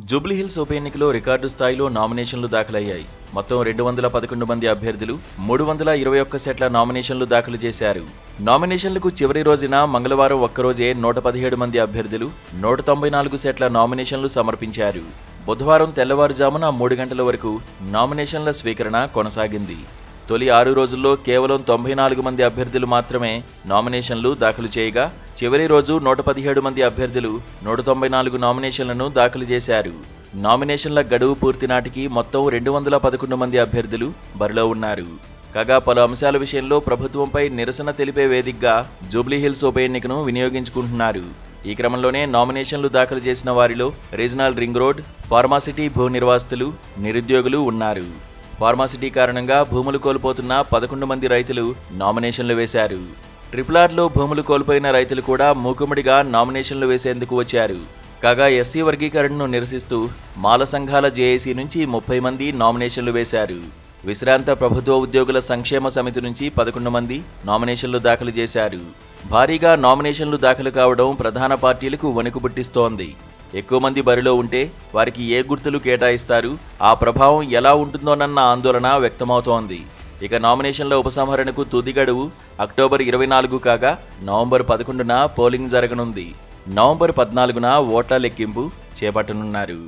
జూబ్లీహిల్స్ ఉప ఎన్నికలో రికార్డు స్థాయిలో నామినేషన్లు దాఖలయ్యాయి. మొత్తం 211 మంది అభ్యర్థులు 321 సెట్ల నామినేషన్లు దాఖలు చేశారు. నామినేషన్లకు చివరి రోజున మంగళవారం ఒక్కరోజే 117 మంది అభ్యర్థులు 194 సెట్ల నామినేషన్లు సమర్పించారు. బుధవారం తెల్లవారుజామున 3 గంటల వరకు నామినేషన్ల స్వీకరణ కొనసాగింది. తొలి 6 రోజుల్లో కేవలం 94 మంది అభ్యర్థులు మాత్రమే నామినేషన్లు దాఖలు చేయగా, చివరి రోజు 117 మంది అభ్యర్థులు 194 నామినేషన్లను దాఖలు చేశారు. నామినేషన్ల గడువు పూర్తి నాటికి మొత్తం 211 మంది అభ్యర్థులు బరిలో ఉన్నారు. కాగా పలు అంశాల విషయంలో ప్రభుత్వంపై నిరసన తెలిపే వేదికగా జూబ్లీహిల్స్ ఉప ఎన్నికను వినియోగించుకుంటున్నారు. ఈ క్రమంలోనే నామినేషన్లు దాఖలు చేసిన వారిలో రీజనల్ రింగ్ రోడ్, ఫార్మాసిటీ భూ నిర్వాసితులు, నిరుద్యోగులు ఉన్నారు. ఫార్మాసిటీ కారణంగా భూములు కోల్పోతున్న 11 మంది రైతులు నామినేషన్లు వేశారు. ట్రిపుల్-ఆర్లో భూములు కోల్పోయిన రైతులు కూడా మూకుమ్మడిగా నామినేషన్లు వేసేందుకు వచ్చారు. కాగా ఎస్సీ వర్గీకరణను నిరసిస్తూ మాల సంఘాల జేఏసీ నుంచి 30 మంది నామినేషన్లు వేశారు. విశ్రాంత ప్రభుత్వ ఉద్యోగుల సంక్షేమ సమితి నుంచి 11 మంది నామినేషన్లు దాఖలు చేశారు. భారీగా నామినేషన్లు దాఖలు కావడం ప్రధాన పార్టీలకు వణుకు పుట్టిస్తోంది. ఎక్కువ మంది బరిలో ఉంటే వారికి ఏ గుర్తులు కేటాయిస్తారు, ఆ ప్రభావం ఎలా ఉంటుందోనన్న ఆందోళన వ్యక్తమవుతోంది. ఇక నామినేషన్ల ఉపసంహరణకు తుది గడువు అక్టోబర్ 24 కాగా నవంబర్ 11న పోలింగ్ జరగనుంది. నవంబర్ 14న ఓట్ల లెక్కింపు చేపట్టనున్నారు.